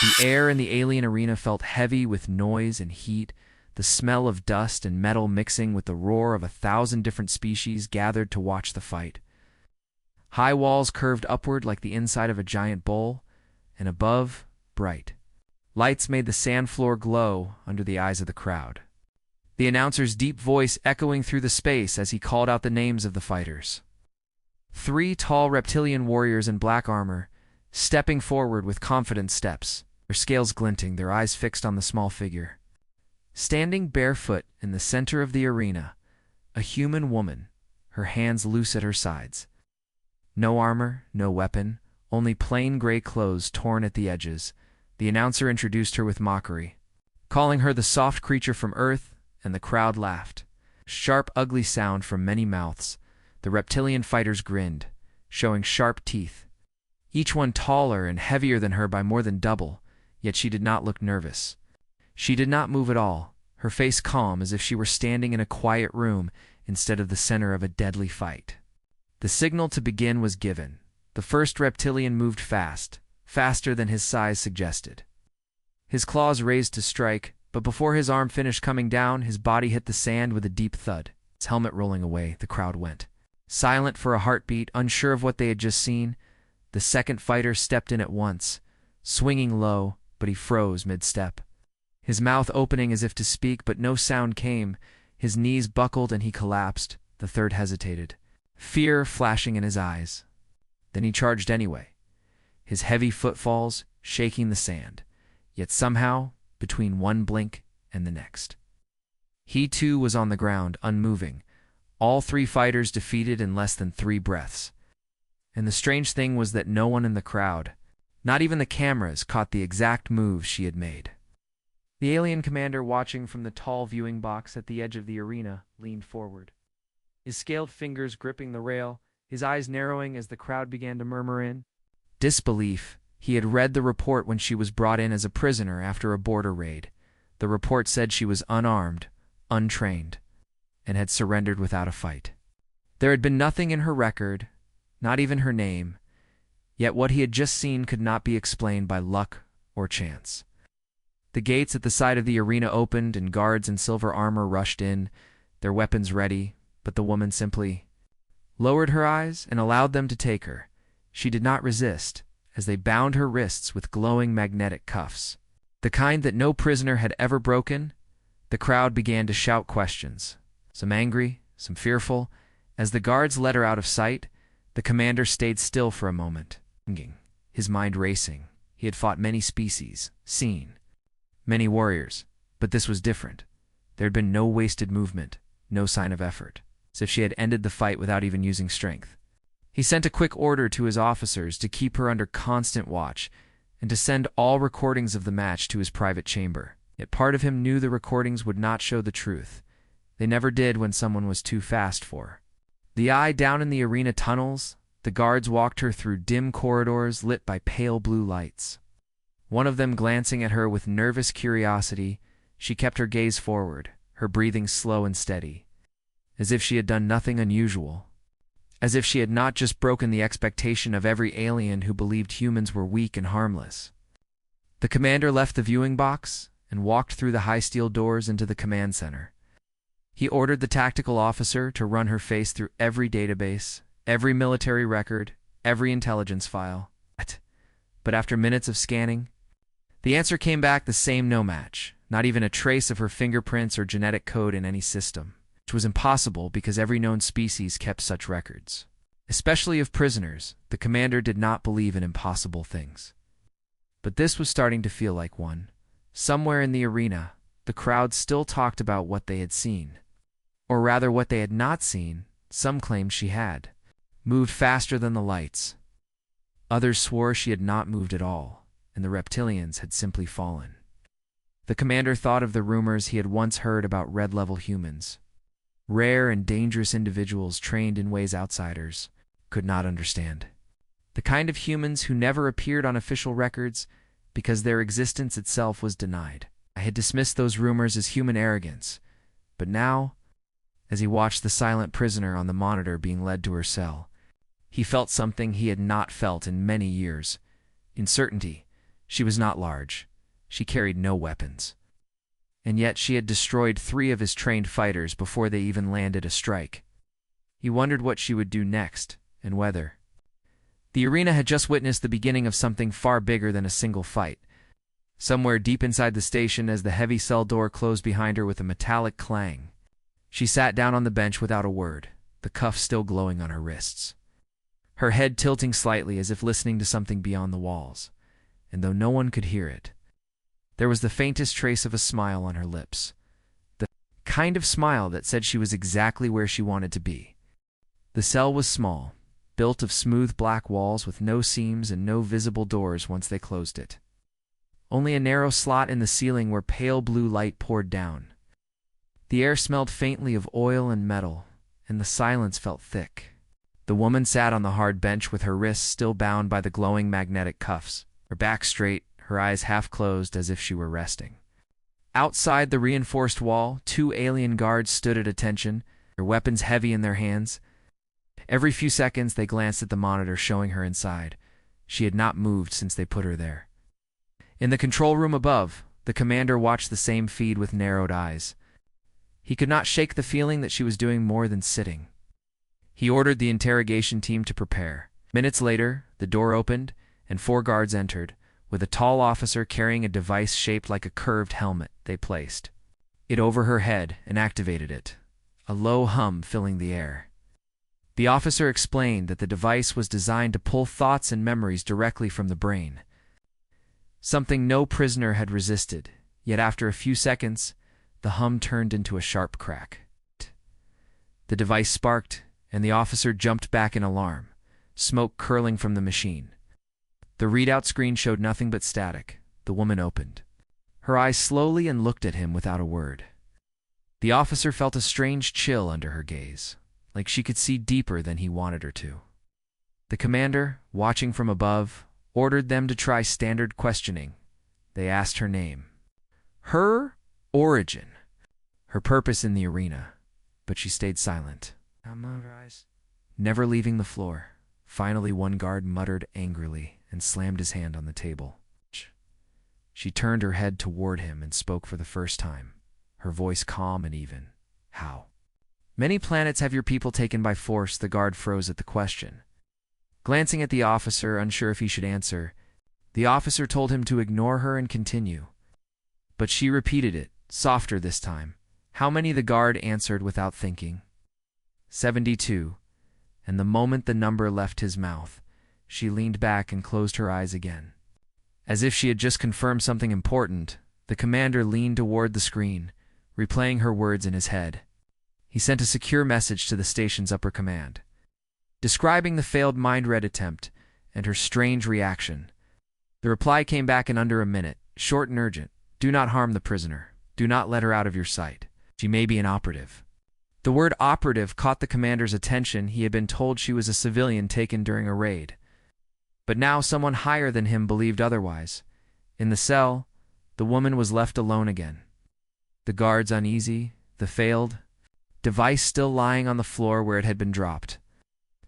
The air in the alien arena felt heavy with noise and heat, the smell of dust and metal mixing with the roar of 1,000 different species gathered to watch the fight. High walls curved upward like the inside of a giant bowl, and above, bright lights made the sand floor glow under the eyes of the crowd. The announcer's deep voice echoing through the space as he called out the names of the fighters. 3 tall reptilian warriors in black armor, stepping forward with confident steps, their scales glinting, their eyes fixed on the small figure. Standing barefoot in the center of the arena, a human woman, her hands loose at her sides. No armor, no weapon, only plain gray clothes torn at the edges. The announcer introduced her with mockery, calling her the soft creature from Earth, and the crowd laughed. Sharp, ugly sound from many mouths. The reptilian fighters grinned, showing sharp teeth. Each one taller and heavier than her by more than double, yet she did not look nervous. She did not move at all, her face calm as if she were standing in a quiet room instead of the center of a deadly fight. The signal to begin was given. The first reptilian moved fast, faster than his size suggested. His claws raised to strike, but before his arm finished coming down, his body hit the sand with a deep thud. His helmet rolling away, the crowd went silent for a heartbeat, unsure of what they had just seen. The second fighter stepped in at once, swinging low, but he froze mid-step. His mouth opening as if to speak, but no sound came. His knees buckled and he collapsed. The third hesitated, fear flashing in his eyes. Then he charged anyway, his heavy footfalls shaking the sand, yet somehow, between one blink and the next, he too was on the ground, unmoving, all 3 fighters defeated in less than 3 breaths. And the strange thing was that no one in the crowd, not even the cameras, caught the exact moves she had made. The alien commander, watching from the tall viewing box at the edge of the arena, leaned forward, his scaled fingers gripping the rail, his eyes narrowing as the crowd began to murmur in disbelief. He had read the report when she was brought in as a prisoner after a border raid. The report said she was unarmed, untrained, and had surrendered without a fight. There had been nothing in her record, not even her name, yet what he had just seen could not be explained by luck or chance. The gates at the side of the arena opened and guards in silver armor rushed in, their weapons ready, but the woman simply lowered her eyes and allowed them to take her. She did not resist, as they bound her wrists with glowing magnetic cuffs, the kind that no prisoner had ever broken. The crowd began to shout questions, some angry, some fearful. As the guards led her out of sight, the commander stayed still for a moment, thinking, his mind racing. He had fought many species, seen many warriors, but this was different. There had been no wasted movement, no sign of effort, as if she had ended the fight without even using strength. He sent a quick order to his officers to keep her under constant watch and to send all recordings of the match to his private chamber. Yet part of him knew the recordings would not show the truth. They never did when someone was too fast for her. The eye down in the arena tunnels, the guards walked her through dim corridors lit by pale blue lights. One of them glancing at her with nervous curiosity, she kept her gaze forward, her breathing slow and steady, as if she had done nothing unusual, as if she had not just broken the expectation of every alien who believed humans were weak and harmless. The commander left the viewing box and walked through the high steel doors into the command center. He ordered the tactical officer to run her face through every database, every military record, every intelligence file. But after minutes of scanning, the answer came back the same: no match, not even a trace of her fingerprints or genetic code in any system, which was impossible because every known species kept such records. Especially of prisoners, the commander did not believe in impossible things. But this was starting to feel like one. Somewhere in the arena, the crowd still talked about what they had seen. Or rather, what they had not seen. Some claimed she had moved faster than the lights. Others swore she had not moved at all, and the reptilians had simply fallen. The commander thought of the rumors he had once heard about red-level humans, rare and dangerous individuals trained in ways outsiders could not understand. The kind of humans who never appeared on official records because their existence itself was denied. I had dismissed those rumors as human arrogance, but now, as he watched the silent prisoner on the monitor being led to her cell, he felt something he had not felt in many years: uncertainty, She was not large. She carried no weapons. And yet she had destroyed 3 of his trained fighters before they even landed a strike. He wondered what she would do next, and whether. The arena had just witnessed the beginning of something far bigger than a single fight. Somewhere deep inside the station, as the heavy cell door closed behind her with a metallic clang, she sat down on the bench without a word, the cuffs still glowing on her wrists. Her head tilting slightly as if listening to something beyond the walls, and though no one could hear it, there was the faintest trace of a smile on her lips. The kind of smile that said she was exactly where she wanted to be. The cell was small, built of smooth black walls with no seams and no visible doors once they closed it. Only a narrow slot in the ceiling where pale blue light poured down. The air smelled faintly of oil and metal, and the silence felt thick. The woman sat on the hard bench with her wrists still bound by the glowing magnetic cuffs, her back straight, her eyes half closed as if she were resting. Outside the reinforced wall, 2 alien guards stood at attention, their weapons heavy in their hands. Every few seconds they glanced at the monitor showing her inside. She had not moved since they put her there. In the control room above, the commander watched the same feed with narrowed eyes. He could not shake the feeling that she was doing more than sitting. He ordered the interrogation team to prepare. Minutes later, the door opened, and 4 guards entered, with a tall officer carrying a device shaped like a curved helmet. They placed it over her head and activated it, a low hum filling the air. The officer explained that the device was designed to pull thoughts and memories directly from the brain, something no prisoner had resisted, yet after a few seconds, the hum turned into a sharp crack. The device sparked, and the officer jumped back in alarm, smoke curling from the machine. The readout screen showed nothing but static. The woman opened her eyes slowly and looked at him without a word. The officer felt a strange chill under her gaze, like she could see deeper than he wanted her to. The commander, watching from above, ordered them to try standard questioning. They asked her name, her origin, her purpose in the arena, but she stayed silent, never leaving the floor. Finally, one guard muttered angrily and slammed his hand on the table. She turned her head toward him and spoke for the first time, her voice calm and even. How many planets have your people taken by force? The guard froze at the question. Glancing at the officer, unsure if he should answer, the officer told him to ignore her and continue. But she repeated it, softer this time. How many? The guard answered without thinking. 72. And the moment the number left his mouth, she leaned back and closed her eyes again. As if she had just confirmed something important, the commander leaned toward the screen, replaying her words in his head. He sent a secure message to the station's upper command, describing the failed mind-read attempt and her strange reaction. The reply came back in under a minute, short and urgent. Do not harm the prisoner. Do not let her out of your sight. She may be an operative. The word operative caught the commander's attention. He had been told she was a civilian taken during a raid. But now someone higher than him believed otherwise. In the cell, the woman was left alone again. The guards uneasy, the failed device still lying on the floor where it had been dropped.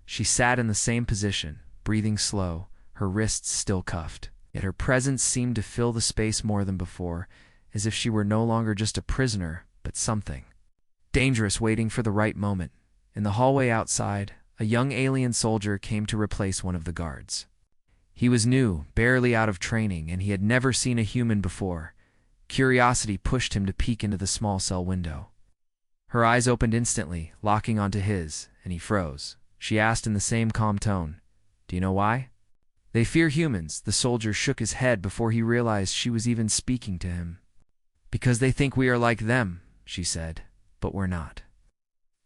She sat in the same position, breathing slow, her wrists still cuffed. Yet her presence seemed to fill the space more than before, as if she were no longer just a prisoner, but something dangerous waiting for the right moment. In the hallway outside, a young alien soldier came to replace one of the guards. He was new, barely out of training, and he had never seen a human before. Curiosity pushed him to peek into the small cell window. Her eyes opened instantly, locking onto his, and he froze. She asked in the same calm tone, "Do you know why?" "They fear humans." The soldier shook his head before he realized she was even speaking to him. "Because they think we are like them," she said, "but we're not."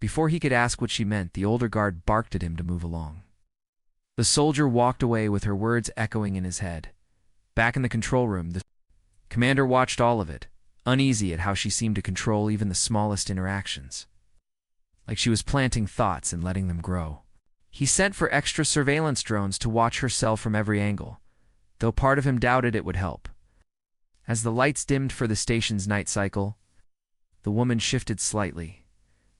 Before he could ask what she meant, the older guard barked at him to move along. The soldier walked away with her words echoing in his head. Back in the control room, the commander watched all of it, uneasy at how she seemed to control even the smallest interactions, like she was planting thoughts and letting them grow. He sent for extra surveillance drones to watch her cell from every angle, though part of him doubted it would help. As the lights dimmed for the station's night cycle, the woman shifted slightly,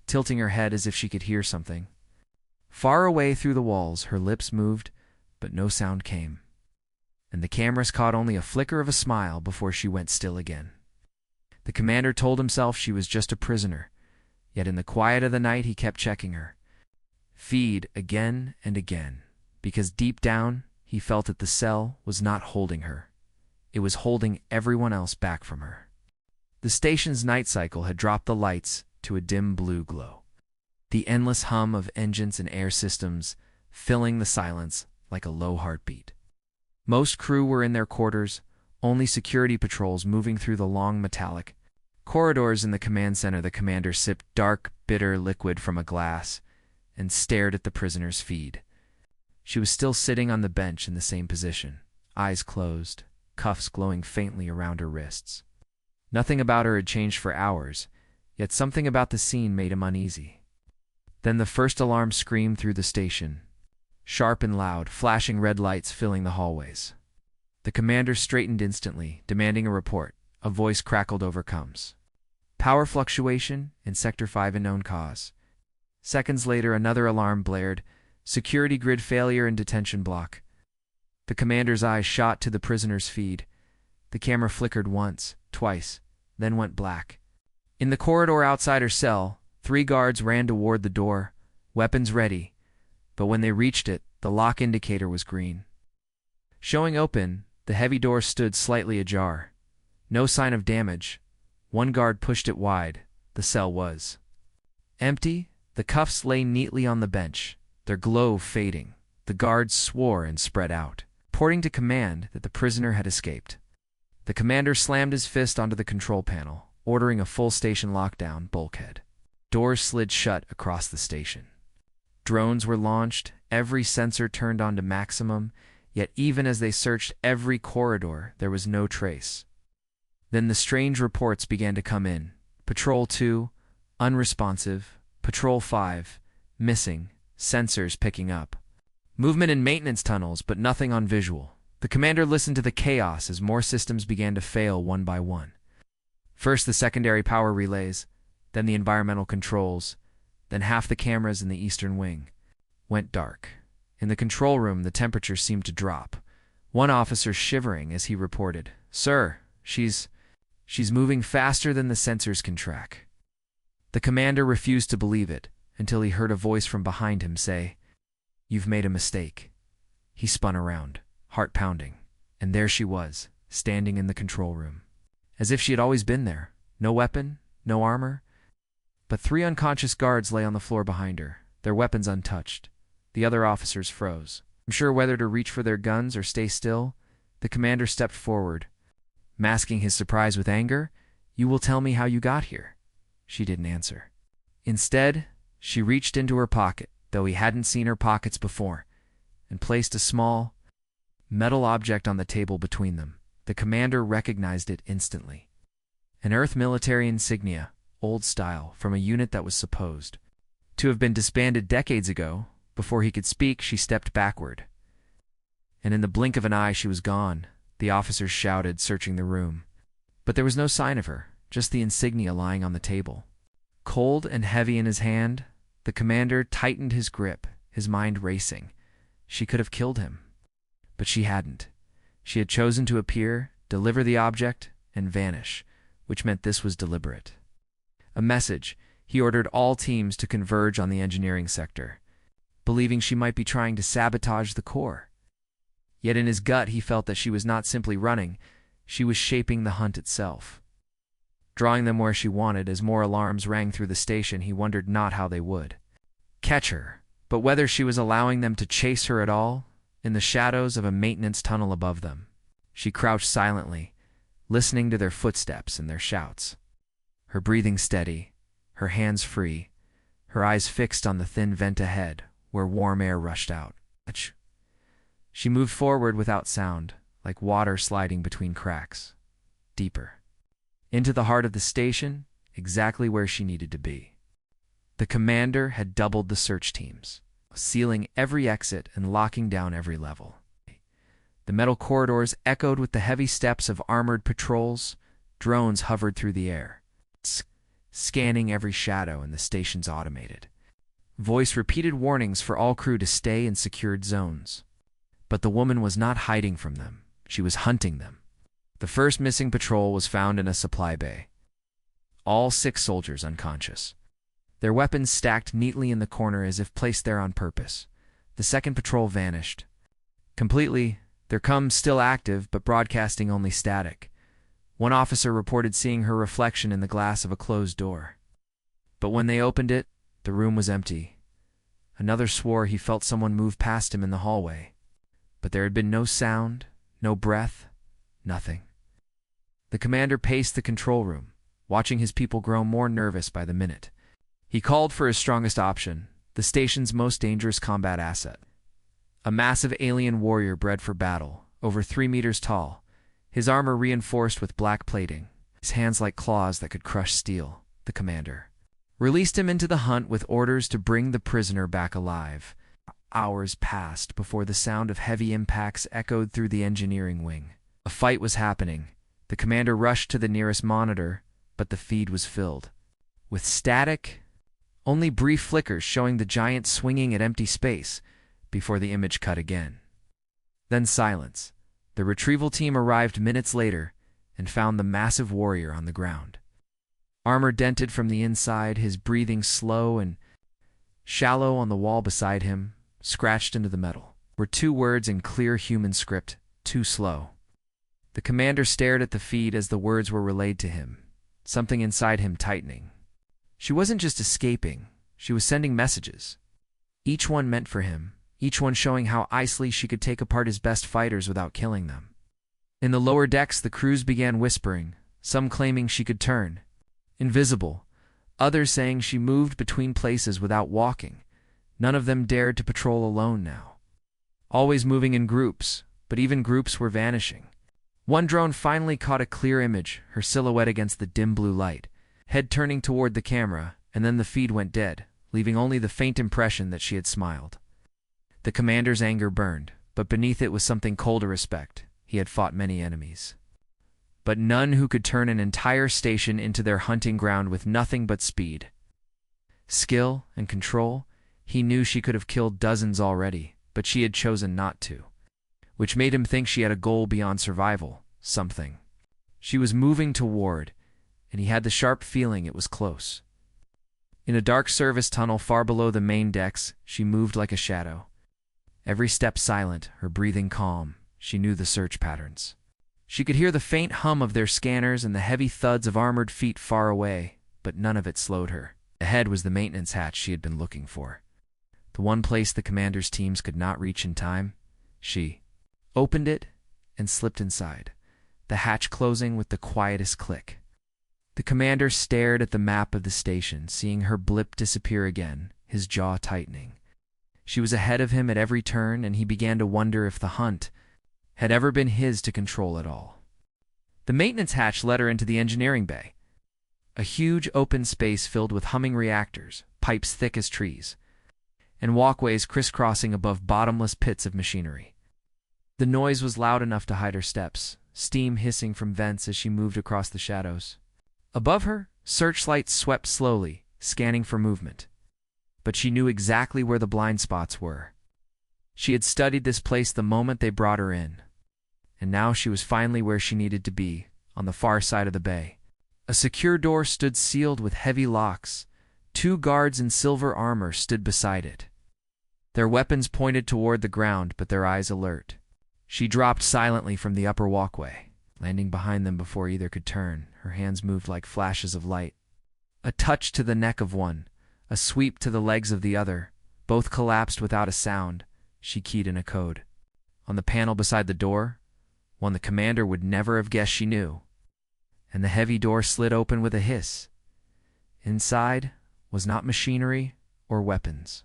tilting her head as if she could hear something. Far away through the walls, her lips moved, but no sound came. and the cameras caught only a flicker of a smile before she went still again. The commander told himself she was just a prisoner, yet in the quiet of the night he kept checking her feed again and again, because deep down he felt that the cell was not holding her. It was holding everyone else back from her. The station's night cycle had dropped the lights to a dim blue glow. The endless hum of engines and air systems filling the silence like a low heartbeat. Most crew were in their quarters, only security patrols moving through the long metallic corridors in the command center. The commander sipped dark, bitter liquid from a glass and stared at the prisoner's feed. She was still sitting on the bench in the same position, eyes closed, cuffs glowing faintly around her wrists. Nothing about her had changed for hours, yet something about the scene made him uneasy. Then the first alarm screamed through the station, sharp and loud, flashing red lights filling the hallways. The commander straightened instantly, demanding a report. A voice crackled over comms. Power fluctuation in Sector 5, unknown cause. Seconds later, another alarm blared. Security grid failure in detention block. The commander's eyes shot to the prisoner's feed. The camera flickered once, twice, then went black. In the corridor outside her cell, 3 guards ran toward the door, weapons ready, but when they reached it, the lock indicator was green. Showing open, the heavy door stood slightly ajar. No sign of damage. One guard pushed it wide. The cell was empty. The cuffs lay neatly on the bench, their glow fading. The guards swore and spread out, reporting to command that the prisoner had escaped. The commander slammed his fist onto the control panel, ordering a full station lockdown bulkhead. Doors slid shut across the station. Drones were launched, every sensor turned on to maximum, yet even as they searched every corridor, there was no trace. Then the strange reports began to come in. Patrol 2, unresponsive. Patrol 5, missing. Sensors picking up. Movement in maintenance tunnels, but nothing on visual. The commander listened to the chaos as more systems began to fail one by one. First the secondary power relays, then the environmental controls, then half the cameras in the eastern wing. Went dark. In the control room, the temperature seemed to drop. One officer shivering as he reported, "Sir, she's moving faster than the sensors can track." The commander refused to believe it until he heard a voice from behind him say, "You've made a mistake." He spun around, heart pounding, and there she was, standing in the control room. As if she had always been there. No weapon, no armor. But 3 unconscious guards lay on the floor behind her, their weapons untouched. The other officers froze. Unsure whether to reach for their guns or stay still, the commander stepped forward. Masking his surprise with anger, "You will tell me how you got here." She didn't answer. Instead, she reached into her pocket, though he hadn't seen her pockets before, and placed a small, metal object on the table between them. The commander recognized it instantly. An Earth military insignia, old style, from a unit that was supposed to have been disbanded decades ago. Before he could speak, she stepped backward. And in the blink of an eye, she was gone. The officers shouted, searching the room. But there was no sign of her, just the insignia lying on the table. Cold and heavy in his hand, the commander tightened his grip, his mind racing. She could have killed him. But she hadn't. She had chosen to appear, deliver the object, and vanish, which meant this was deliberate. A message. He ordered all teams to converge on the engineering sector, believing she might be trying to sabotage the core. Yet in his gut he felt that she was not simply running, she was shaping the hunt itself. Drawing them where she wanted. As more alarms rang through the station, he wondered not how they would catch her, but whether she was allowing them to chase her at all. In the shadows of a maintenance tunnel above them, she crouched silently, listening to their footsteps and their shouts. Her breathing steady, her hands free, her eyes fixed on the thin vent ahead, where warm air rushed out. She moved forward without sound, like water sliding between cracks. Deeper. Into the heart of the station, exactly where she needed to be. The commander had doubled the search teams, sealing every exit and locking down every level. The metal corridors echoed with the heavy steps of armored patrols. Drones hovered through the air, scanning every shadow in the station's automated voice repeated warnings for all crew to stay in secured zones. But the woman was not hiding from them. She was hunting them. The first missing patrol was found in a supply bay. All 6 soldiers unconscious. Their weapons stacked neatly in the corner as if placed there on purpose. The second patrol vanished. Completely, their comms still active but broadcasting only static. One officer reported seeing her reflection in the glass of a closed door. But when they opened it, the room was empty. Another swore he felt someone move past him in the hallway. But there had been no sound, no breath, nothing. The commander paced the control room, watching his people grow more nervous by the minute. He called for his strongest option, the station's most dangerous combat asset. A massive alien warrior bred for battle, over 3 meters tall, his armor reinforced with black plating, his hands like claws that could crush steel. The commander released him into the hunt with orders to bring the prisoner back alive. Hours passed before the sound of heavy impacts echoed through the engineering wing. A fight was happening. The commander rushed to the nearest monitor, but the feed was filled with static, only brief flickers showing the giant swinging at empty space before the image cut again. Then silence. The retrieval team arrived minutes later and found the massive warrior on the ground. Armor dented from the inside, his breathing slow and shallow. On the wall beside him, scratched into the metal, were 2 words in clear human script: "Too slow." The commander stared at the feed as the words were relayed to him, something inside him tightening. She wasn't just escaping, she was sending messages. Each one meant for him, each one showing how easily she could take apart his best fighters without killing them. In the lower decks, the crews began whispering, some claiming she could turn invisible, others saying she moved between places without walking. None of them dared to patrol alone now. Always moving in groups, but even groups were vanishing. One drone finally caught a clear image, her silhouette against the dim blue light, head turning toward the camera, and then the feed went dead, leaving only the faint impression that she had smiled. The commander's anger burned, but beneath it was something colder respect. He had fought many enemies, but none who could turn an entire station into their hunting ground with nothing but speed, skill, and control. He knew she could have killed dozens already, but she had chosen not to, which made him think she had a goal beyond survival, something she was moving toward, and he had the sharp feeling it was close. In a dark service tunnel far below the main decks, she moved like a shadow. Every step silent, her breathing calm. She knew the search patterns. She could hear the faint hum of their scanners and the heavy thuds of armored feet far away, but none of it slowed her. Ahead was the maintenance hatch she had been looking for, the one place the commander's teams could not reach in time. She opened it and slipped inside, the hatch closing with the quietest click. The commander stared at the map of the station, seeing her blip disappear again, his jaw tightening. She was ahead of him at every turn, and he began to wonder if the hunt had ever been his to control at all. The maintenance hatch led her into the engineering bay, a huge open space filled with humming reactors, pipes thick as trees, and walkways crisscrossing above bottomless pits of machinery. The noise was loud enough to hide her steps, steam hissing from vents as she moved across the shadows. Above her, searchlights swept slowly, scanning for movement. But she knew exactly where the blind spots were. She had studied this place the moment they brought her in, and now she was finally where she needed to be, on the far side of the bay. A secure door stood sealed with heavy locks. 2 guards in silver armor stood beside it, their weapons pointed toward the ground but their eyes alert. She dropped silently from the upper walkway, landing behind them before either could turn. Her hands moved like flashes of light. A touch to the neck of one, a sweep to the legs of the other. Both collapsed without a sound. She keyed in a code. On the panel beside the door, one the commander would never have guessed she knew, and the heavy door slid open with a hiss. Inside was not machinery or weapons,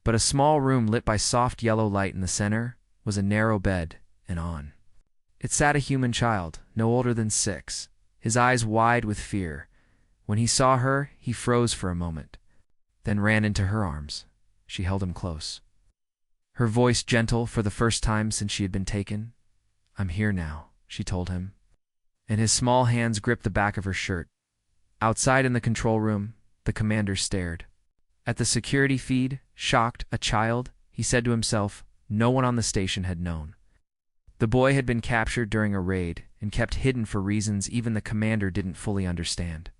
but a small room lit by soft yellow light. In the center was a narrow bed, and on it sat a human child, no older than 6, his eyes wide with fear. When he saw her, he froze for a moment, then ran into her arms. She held him close, her voice gentle for the first time since she had been taken. "I'm here now," she told him, and his small hands gripped the back of her shirt. Outside in the control room, the commander stared at the security feed, shocked. A child, he said to himself. No one on the station had known. The boy had been captured during a raid and kept hidden for reasons even the commander didn't fully understand.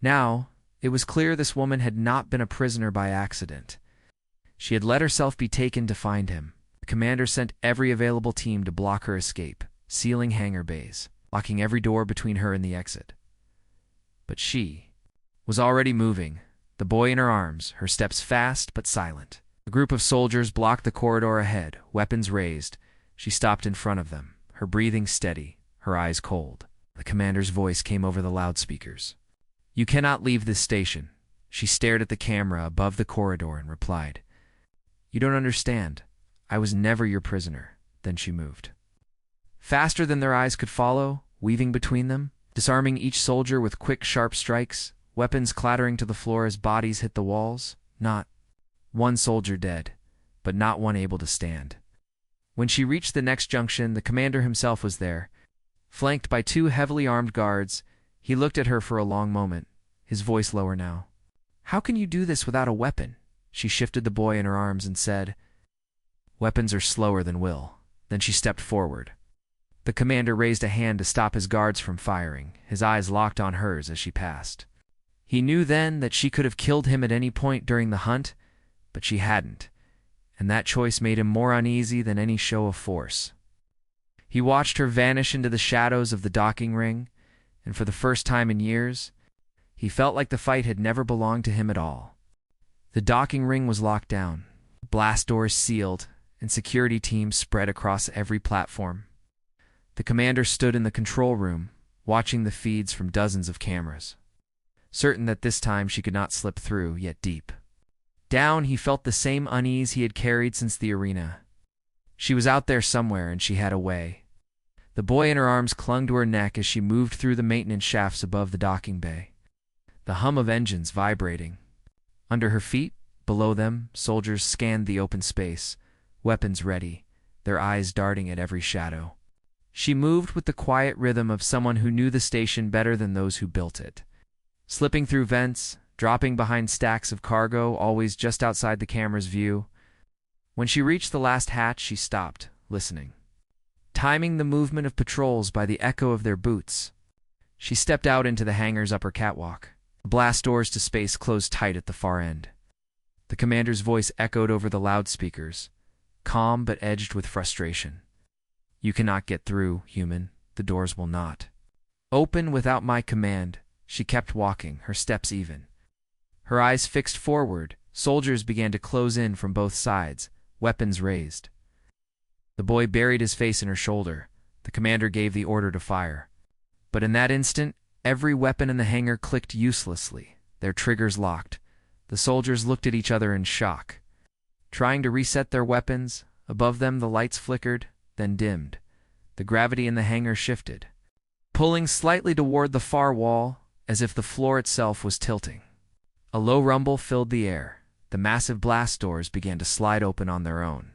Now, it was clear this woman had not been a prisoner by accident. She had let herself be taken to find him. The commander sent every available team to block her escape, sealing hangar bays, locking every door between her and the exit. But she was already moving, the boy in her arms, her steps fast but silent. A group of soldiers blocked the corridor ahead, weapons raised. She stopped in front of them, her breathing steady, her eyes cold. The commander's voice came over the loudspeakers. "You cannot leave this station." She stared at the camera above the corridor and replied, "You don't understand. I was never your prisoner." Then she moved. Faster than their eyes could follow, weaving between them, disarming each soldier with quick, sharp strikes, weapons clattering to the floor as bodies hit the walls. Not one soldier dead, but not one able to stand. When she reached the next junction, the commander himself was there. Flanked by two heavily armed guards, he looked at her for a long moment, his voice lower now. "How can you do this without a weapon?" She shifted the boy in her arms and said, "Weapons are slower than will." Then she stepped forward. The commander raised a hand to stop his guards from firing, his eyes locked on hers as she passed. He knew then that she could have killed him at any point during the hunt, but she hadn't, and that choice made him more uneasy than any show of force. He watched her vanish into the shadows of the docking ring, and for the first time in years, he felt like the fight had never belonged to him at all. The docking ring was locked down, blast doors sealed, and security teams spread across every platform. The commander stood in the control room, watching the feeds from dozens of cameras, certain that this time she could not slip through, yet deep down he felt the same unease he had carried since the arena. She was out there somewhere, and she had a way. The boy in her arms clung to her neck as she moved through the maintenance shafts above the docking bay, the hum of engines vibrating. Under her feet, below them, soldiers scanned the open space, weapons ready, their eyes darting at every shadow. She moved with the quiet rhythm of someone who knew the station better than those who built it. Slipping through vents, dropping behind stacks of cargo, always just outside the camera's view. When she reached the last hatch, she stopped, listening, timing the movement of patrols by the echo of their boots. She stepped out into the hangar's upper catwalk. The blast doors to space closed tight at the far end. The commander's voice echoed over the loudspeakers, calm but edged with frustration. "You cannot get through, human. The doors will not open without my command." She kept walking, her steps even. Her eyes fixed forward, soldiers began to close in from both sides, weapons raised. The boy buried his face in her shoulder. The commander gave the order to fire. But in that instant, every weapon in the hangar clicked uselessly, their triggers locked. The soldiers looked at each other in shock. Trying to reset their weapons, above them the lights flickered, then dimmed. The gravity in the hangar shifted, pulling slightly toward the far wall, as if the floor itself was tilting. A low rumble filled the air. The massive blast doors began to slide open on their own.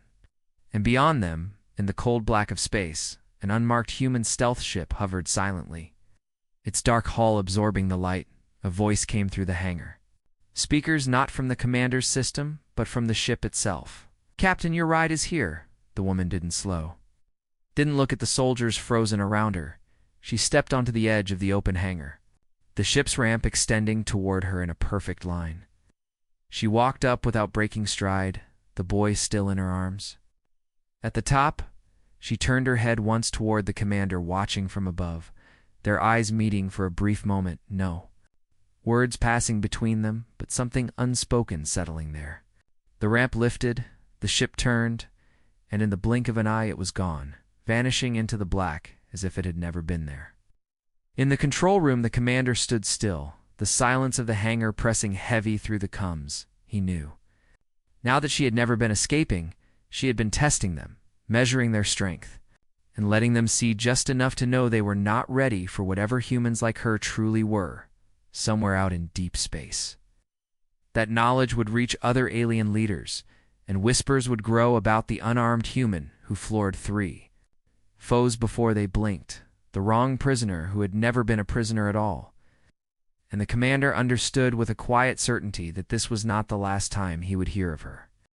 And beyond them, in the cold black of space, an unmarked human stealth ship hovered silently. Its dark hull absorbing the light, a voice came through the hangar. Speakers not from the commander's system, but from the ship itself. "Captain, your ride is here." The woman didn't slow. Didn't look at the soldiers frozen around her. She stepped onto the edge of the open hangar, the ship's ramp extending toward her in a perfect line. She walked up without breaking stride, the boy still in her arms. At the top, she turned her head once toward the commander watching from above, their eyes meeting for a brief moment. No words passing between them, but something unspoken settling there. The ramp lifted, the ship turned, and in the blink of an eye it was gone, vanishing into the black as if it had never been there. In the control room, the commander stood still, the silence of the hangar pressing heavy through the coms. He knew. Now that she had never been escaping, she had been testing them, measuring their strength, and letting them see just enough to know they were not ready for whatever humans like her truly were, somewhere out in deep space. That knowledge would reach other alien leaders, and whispers would grow about the unarmed human who floored 3 foes before they blinked, the wrong prisoner who had never been a prisoner at all. And the commander understood with a quiet certainty that this was not the last time he would hear of her.